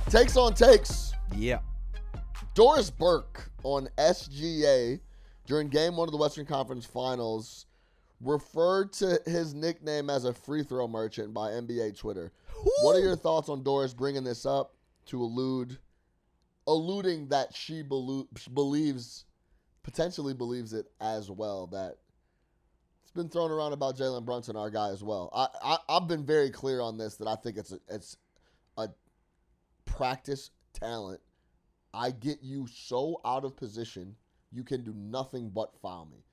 Takes on takes. Yeah. Doris Burke on SGA during Game 1 of the Western Conference Finals referred to his nickname as a free throw merchant by NBA Twitter. Ooh. What are your thoughts on Doris bringing this up to alluding that she potentially believes it as well, that it's been thrown around about Jalen Brunson, our guy as well. I've been very clear on this, that I think it's a practice talent. I get you so out of position, you can do nothing but foul me.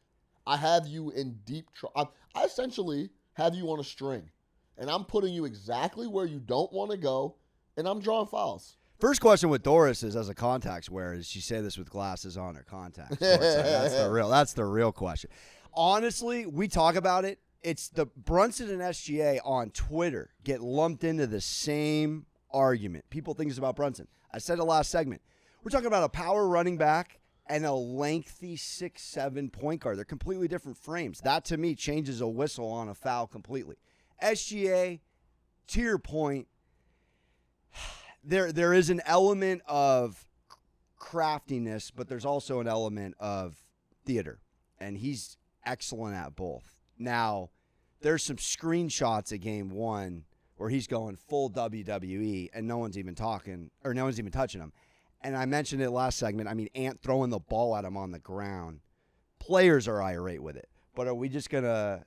I have you in deep trouble. I essentially have you on a string, and I'm putting you exactly where you don't want to go, and I'm drawing fouls. First question with Doris is, as a contacts wearer, does she say this with glasses on or contacts? That's the real question. Honestly, we talk about it. It's the Brunson and SGA on Twitter get lumped into the same argument. People think it's about Brunson. I said it last segment. We're talking about a power running back and a lengthy 6'7" point guard. They're completely different frames. That, to me, changes a whistle on a foul completely. SGA, to your point, there is an element of craftiness, but there's also an element of theater, and he's excellent at both. Now, there's some screenshots of Game 1 where he's going full WWE, and no one's even touching him. And I mentioned it last segment. I mean, Ant throwing the ball at him on the ground. Players are irate with it. But are we just going to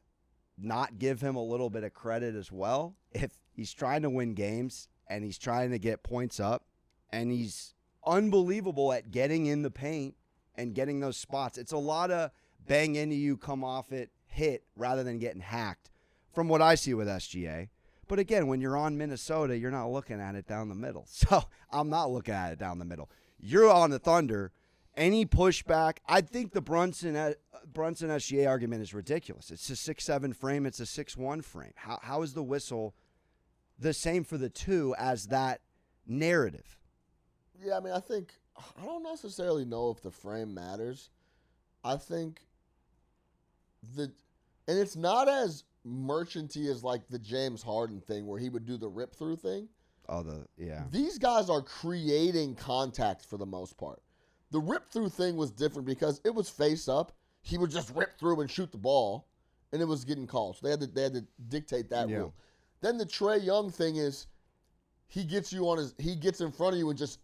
not give him a little bit of credit as well? If he's trying to win games and he's trying to get points up and he's unbelievable at getting in the paint and getting those spots. It's a lot of bang into you, come off it, hit, rather than getting hacked from what I see with SGA. But again, when you're on Minnesota, you're not looking at it down the middle. So I'm not looking at it down the middle. You're on the Thunder. Any pushback, I think the Brunson SGA argument is ridiculous. It's a 6'7" frame. It's a 6'1" frame. How is the whistle the same for the two as that narrative? Yeah, I mean, I don't necessarily know if the frame matters. I think and it's not as merchanty as like the James Harden thing where he would do the rip through thing. These guys are creating contact for the most part. The rip through thing was different because it was face up. He would just rip through and shoot the ball, and it was getting called. So they had to dictate that rule. Then the Trae Young thing is he gets in front of you and just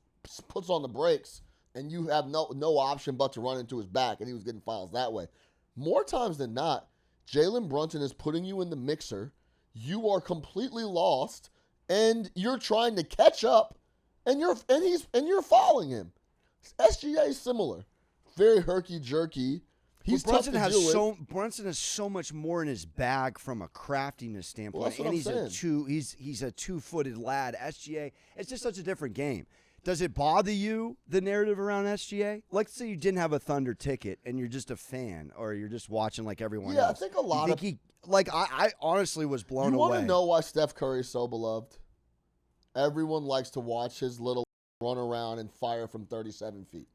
puts on the brakes, and you have no option but to run into his back, and he was getting fouls that way. More times than not, Jalen Brunson is putting you in the mixer. You are completely lost, and you're trying to catch up, and you're fouling him. SGA is similar, very herky jerky. He's tough to deal with. Brunson has so much more in his bag from a craftiness standpoint, Well, he's a 2-footed lad. SGA, it's just such a different game. Does it bother you, the narrative around SGA? Let's say you didn't have a Thunder ticket and you're just a fan or you're just watching like everyone else. Yeah, I think a lot of... I honestly was blown away. You want to know why Steph Curry is so beloved? Everyone likes to watch his little run around and fire from 37 feet.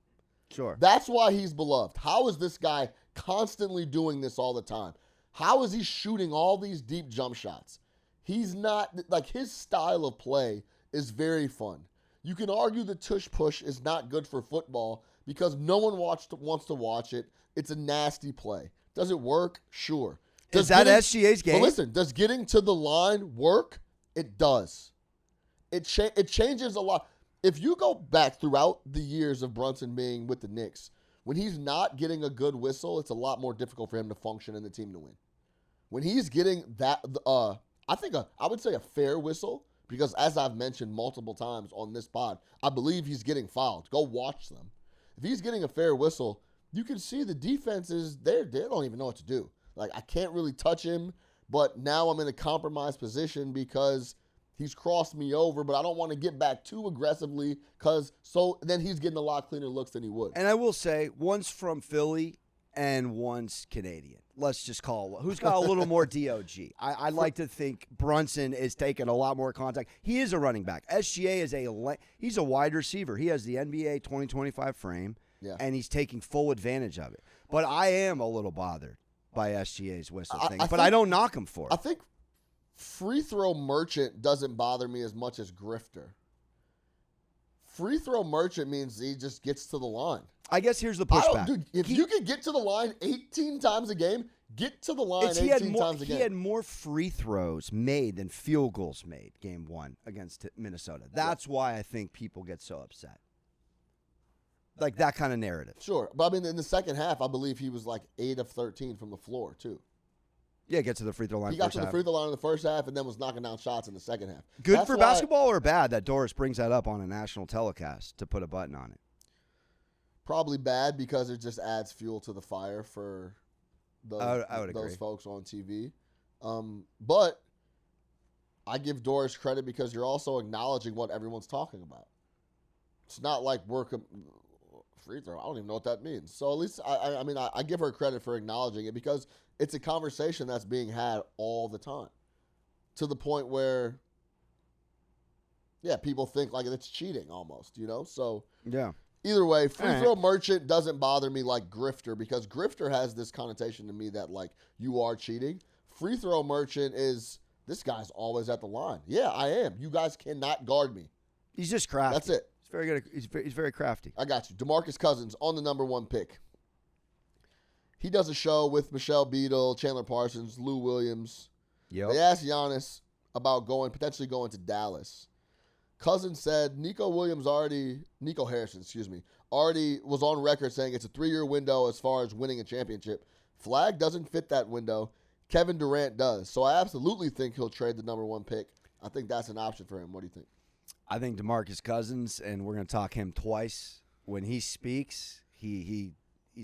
Sure. That's why he's beloved. How is this guy constantly doing this all the time? How is he shooting all these deep jump shots? He's not... Like, his style of play is very fun. You can argue the tush push is not good for football because no one wants to watch it. It's a nasty play. Does it work? Sure. Is that SGA's game? But listen, does getting to the line work? It does. It changes a lot. If you go back throughout the years of Brunson being with the Knicks, when he's not getting a good whistle, it's a lot more difficult for him to function and the team to win. When he's getting that, I would say a fair whistle, because as I've mentioned multiple times on this pod, I believe he's getting fouled. Go watch them. If he's getting a fair whistle, you can see the defense is there. They don't even know what to do. Like, I can't really touch him, but now I'm in a compromised position because he's crossed me over, but I don't want to get back too aggressively so then he's getting a lot cleaner looks than he would. And I will say, one's from Philly and one's Canadian. Let's just call it. Who's got a little more DOG? I'd like to think Brunson is taking a lot more contact. He is a running back. SGA he's a wide receiver. He has the NBA 2025 frame, and he's taking full advantage of it. But I am a little bothered by SGA's whistle thing. But I don't knock him for it. I think free throw merchant doesn't bother me as much as grifter. free throw merchant means he just gets to the line. I guess here's the I don't- pushback. Dude, if you can get to the line 18 times a game, get to the line 18 times a game. He had more free throws made than field goals made game 1 against Minnesota. That's why I think people get so upset. Like that kind of narrative. Sure. But I mean, in the second half, I believe he was like 8 of 13 from the floor, too. Yeah, get to the free throw line. He got to the free throw line in the first half and then was knocking down shots in the second half. Good for basketball or bad that Doris brings that up on a national telecast to put a button on it? Probably bad because it just adds fuel to the fire for those folks on TV. But I give Doris credit because you're also acknowledging what everyone's talking about. It's not like free throw. I don't even know what that means. So at least I give her credit for acknowledging it because it's a conversation that's being had all the time, to the point where, people think like it's cheating almost, So yeah. Either way, free throw merchant doesn't bother me like grifter because grifter has this connotation to me that like you are cheating. Free throw merchant is this guy's always at the line. Yeah, I am. You guys cannot guard me. He's just crafty. That's it. He's very good. He's very crafty. I got you. DeMarcus Cousins on the number 1 pick. He does a show with Michelle Beadle, Chandler Parsons, Lou Williams. Yep. They asked Giannis about potentially going to Dallas. Cousins said Nico Harrison, already was on record saying it's a 3-year window as far as winning a championship. Flag doesn't fit that window. Kevin Durant does. So I absolutely think he'll trade the number 1 pick. I think that's an option for him. What do you think? I think DeMarcus Cousins, and we're going to talk him twice. When he speaks, he's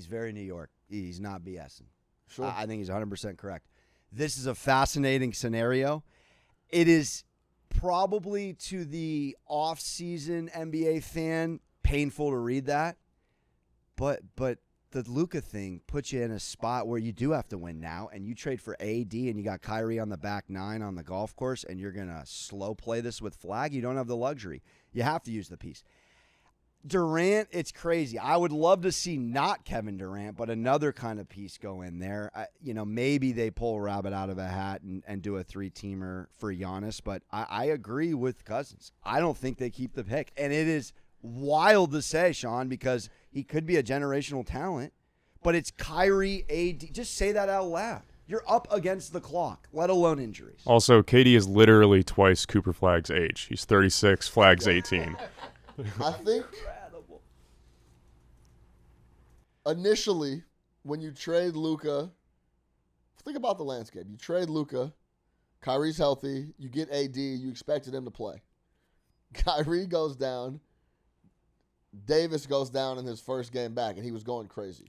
very New York. He's not BSing. Sure. I think he's 100% correct. This is a fascinating scenario. It is probably to the off-season NBA fan painful to read that, but the Luka thing puts you in a spot where you do have to win now, and you trade for AD, and you got Kyrie on the back 9 on the golf course, and you're gonna slow play this with Flag. You don't have the luxury. You have to use the piece. Durant, it's crazy. I would love to see not Kevin Durant, but another kind of piece go in there. Maybe they pull a rabbit out of a hat and do a 3-teamer for Giannis, but I agree with Cousins. I don't think they keep the pick. And it is wild to say, Sean, because he could be a generational talent, but it's Kyrie, AD. Just say that out loud. You're up against the clock, let alone injuries. Also, KD is literally twice Cooper Flag's age. He's 36, Flag's 18. I think initially, when you trade Luka, think about the landscape. You trade Luka, Kyrie's healthy, you get AD, you expected him to play. Kyrie goes down, Davis goes down in his first game back, and he was going crazy.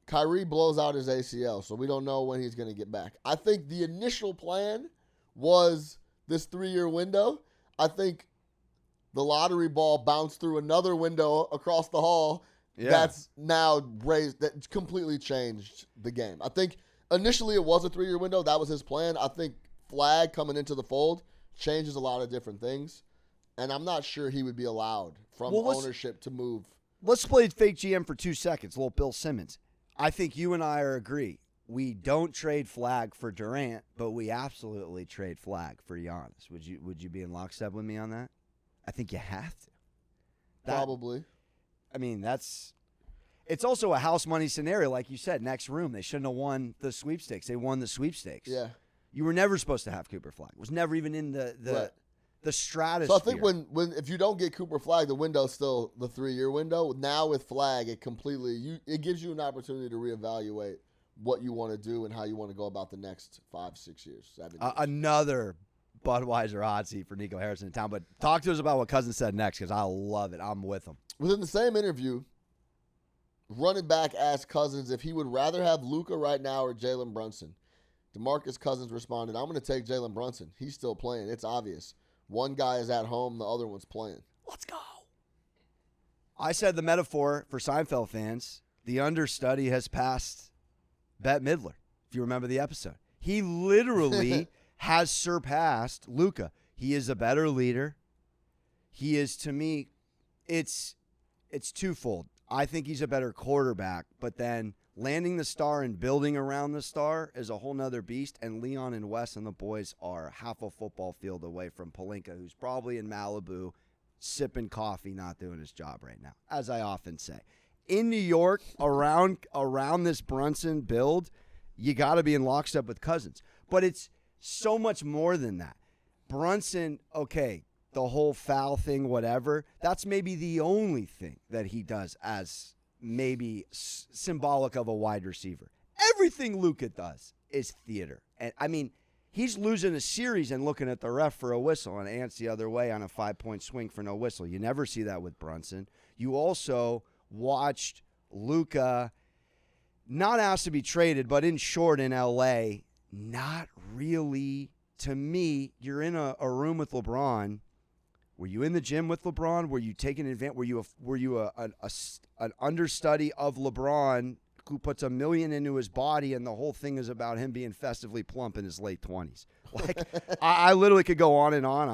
Kyrie blows out his ACL, so we don't know when he's going to get back. I think the initial plan was this 3-year window. I think the lottery ball bounced through another window across the hall that's now raised, that completely changed the game. I think initially it was a 3-year window. That was his plan. I think Flag coming into the fold changes a lot of different things, and I'm not sure he would be allowed from ownership to move. Let's play fake GM for 2 seconds, little Bill Simmons. I think you and I agree. We don't trade Flag for Durant, but we absolutely trade Flag for Giannis. Would you be in lockstep with me on that? I think you have to. Probably. I mean, it's also a house money scenario. Like you said, next room, they shouldn't have won the sweepstakes. They won the sweepstakes. Yeah. You were never supposed to have Cooper Flag. It was never even in the stratosphere. So I think when if you don't get Cooper Flag, the window's still the 3-year window. Now with Flag, it gives you an opportunity to reevaluate what you want to do and how you want to go about the next 5, 6 years, 7 years. Another Budweiser hot seat for Nico Harrison in town. But talk to us about what Cousins said next, because I love it. I'm with him. Within the same interview, running back asked Cousins if he would rather have Luka right now or Jalen Brunson. DeMarcus Cousins responded, "I'm going to take Jalen Brunson. He's still playing. It's obvious. One guy is at home, the other one's playing." Let's go. I said the metaphor for Seinfeld fans, the understudy has passed Bette Midler, if you remember the episode. He literally has surpassed Luka. He is a better leader. He is, to me, it's twofold. I think he's a better quarterback, but then landing the star and building around the star is a whole nother beast, and Leon and Wes and the boys are half a football field away from Pelinka, who's probably in Malibu sipping coffee, not doing his job right now, as I often say. In New York, around this Brunson build, you got to be in lockstep with Cousins. But it's so much more than that. Brunson, okay, the whole foul thing, whatever, that's maybe the only thing that he does as maybe symbolic of a wide receiver. Everything Luka does is theater. And I mean, he's losing a series and looking at the ref for a whistle and Ant's the other way on a 5-point swing for no whistle. You never see that with Brunson. You also watched Luka not asked to be traded, but in short in L.A., not really. To me, you're in a room with LeBron. Were you in the gym with LeBron? Were you taking advantage? Were you an understudy of LeBron who puts $1 million into his body and the whole thing is about him being festively plump in his late 20s? Like, I literally could go on and on.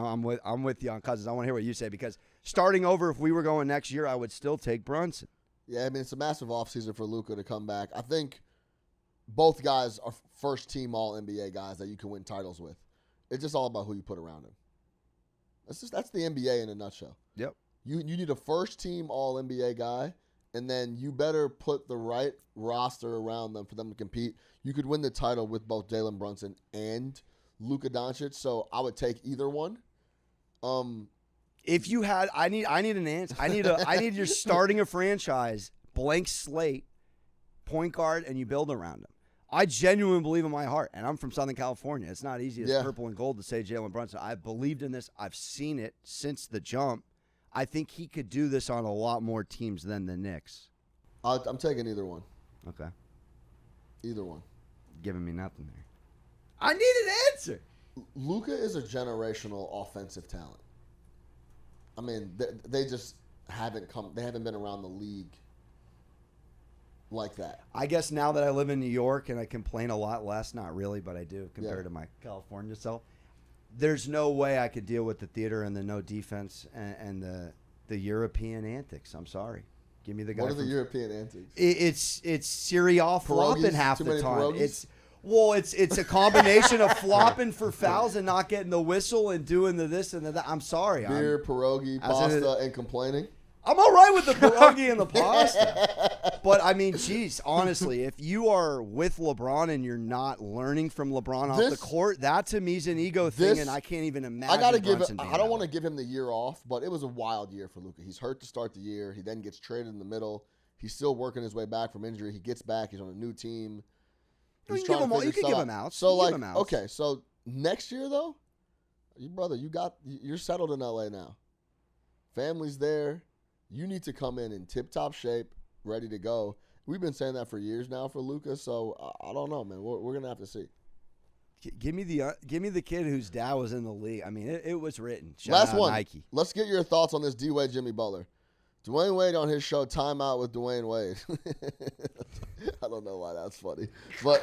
I'm with you on Cousins. I want to hear what you say because starting over, if we were going next year, I would still take Brunson. Yeah, I mean, it's a massive offseason for Luka to come back. I think both guys are first-team All-NBA guys that you can win titles with. It's just all about who you put around him. That's the NBA in a nutshell. Yep. You need a first-team All-NBA guy, and then you better put the right roster around them for them to compete. You could win the title with both Jalen Brunson and Luka Doncic, so I would take either one. If you had, I need an answer. I need you're starting a franchise, blank slate, point guard, and you build around him. I genuinely believe in my heart, and I'm from Southern California. It's not easy as purple and gold to say Jalen Brunson. I've believed in this. I've seen it since the jump. I think he could do this on a lot more teams than the Knicks. I'm taking either one. Okay. Either one. Giving me nothing there. I need an answer. Luka is a generational offensive talent. I mean, they just haven't come. They haven't been around the league like that. I guess now that I live in New York and I complain a lot less, not really, but I do compared to my California self, there's no way I could deal with the theater and the no defense and the European antics. I'm sorry. Give me the guy. What are the European antics? It's serial flopping half the time. Pierogies? It's a combination of flopping for fouls and not getting the whistle and doing the this and the that. I'm sorry. Beer, pierogi, pasta, and complaining. I'm all right with the pierogi and the pasta. But, I mean, geez, honestly, if you are with LeBron and you're not learning from LeBron off the court, that to me is an ego thing, and I can't even imagine. I don't want to give him the year off, but it was a wild year for Luka. He's hurt to start the year. He then gets traded in the middle. He's still working his way back from injury. He gets back. He's on a new team. You can give him out. So, like, okay, so next year, though, you're settled in L.A. now. Family's there. You need to come in tip-top shape, ready to go. We've been saying that for years now for Luka, so I don't know, man. We're gonna have to see. Give me the kid whose dad was in the league. I mean, it was written. Last one. Nike. Let's get your thoughts on this D-Wade Jimmy Butler. Dwayne Wade on his show Time Out with Dwayne Wade. I don't know why that's funny, but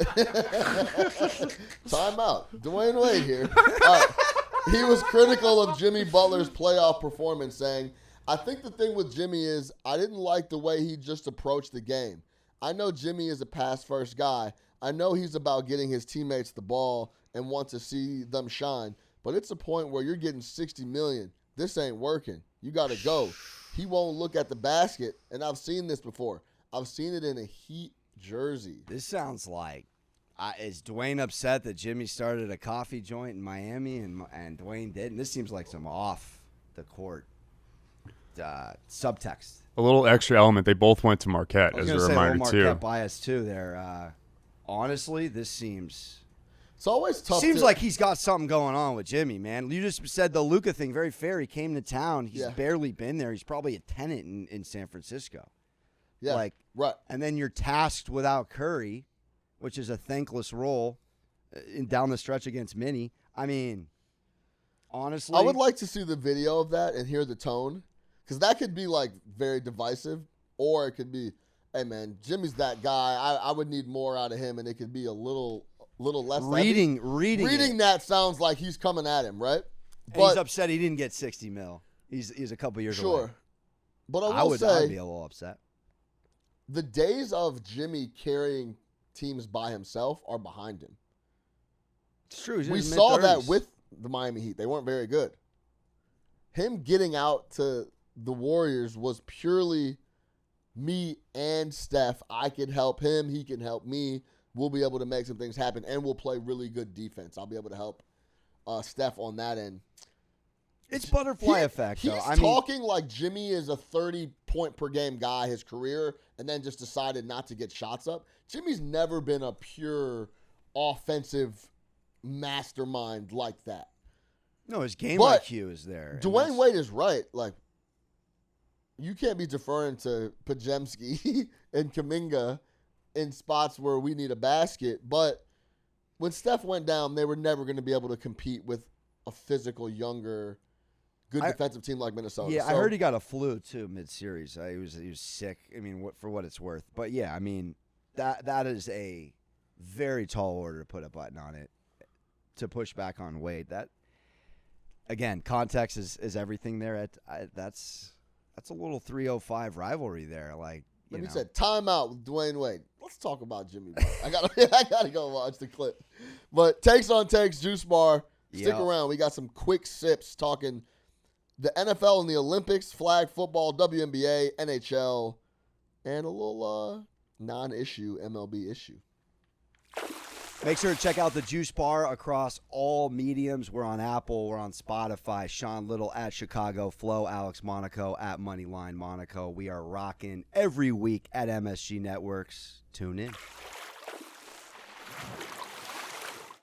Time Out. Dwayne Wade here. He was critical of Jimmy Butler's playoff performance, saying, I think the thing with Jimmy is I didn't like the way he just approached the game. I know Jimmy is a pass-first guy. I know he's about getting his teammates the ball and wants to see them shine. But it's a point where you're getting $60 million. This ain't working. You got to go. He won't look at the basket. And I've seen this before. I've seen it in a Heat jersey. This sounds like, is Dwayne upset that Jimmy started a coffee joint in Miami and Dwayne didn't? This seems like some off-the-court subtext. A little extra element. They both went to Marquette as a reminder Marquette too. Marquette bias too. There, honestly, this seems. It's always tough. Seems like he's got something going on with Jimmy, man. You just said the Luka thing. Very fair. He came to town. He's barely been there. He's probably a tenant in San Francisco. Yeah, right. And then you're tasked without Curry, which is a thankless role down the stretch against Minnie. I mean, honestly, I would like to see the video of that and hear the tone. Because that could be, like, very divisive, or it could be, hey, man, Jimmy's that guy. I would need more out of him, and it could be a little less. Reading that sounds like he's coming at him, right? But he's upset he didn't get $60 million. He's a couple years away. Sure. But I'd be a little upset. The days of Jimmy carrying teams by himself are behind him. It's true. We saw that with the Miami Heat. They weren't very good. him getting out to the Warriors was purely me and Steph. I can help him. He can help me. We'll be able to make some things happen, and we'll play really good defense. I'll be able to help Steph on that end. It's butterfly effect, though. He's talking like Jimmy is a 30-point-per-game guy his career and then just decided not to get shots up. Jimmy's never been a pure offensive mastermind like that. No, his game But IQ is there. Dwayne Wade is right. Like, you can't be deferring to Pajemski and Kuminga in spots where we need a basket. But when Steph went down, they were never going to be able to compete with a physical, younger, good defensive team like Minnesota. Yeah, I heard he got a flu too mid-series. He was sick. I mean, for what it's worth. But yeah, I mean, that is a very tall order to put a button on it to push back on Wade. That again, context is everything there. That's a little 305 rivalry there. Like, Let me say, timeout with Dwayne Wade. Let's talk about Jimmy Butler. I gotta go watch the clip. But takes on takes, Juice Bar. Stick around. We got some quick sips talking the NFL and the Olympics, flag football, WNBA, NHL, and a little non-issue MLB issue. Make sure to check out the Juice Bar across all mediums. We're on Apple. We're on Spotify. Sean Little at Chicago Flow. Alex Monaco at Moneyline Monaco. We are rocking every week at MSG Networks. Tune in.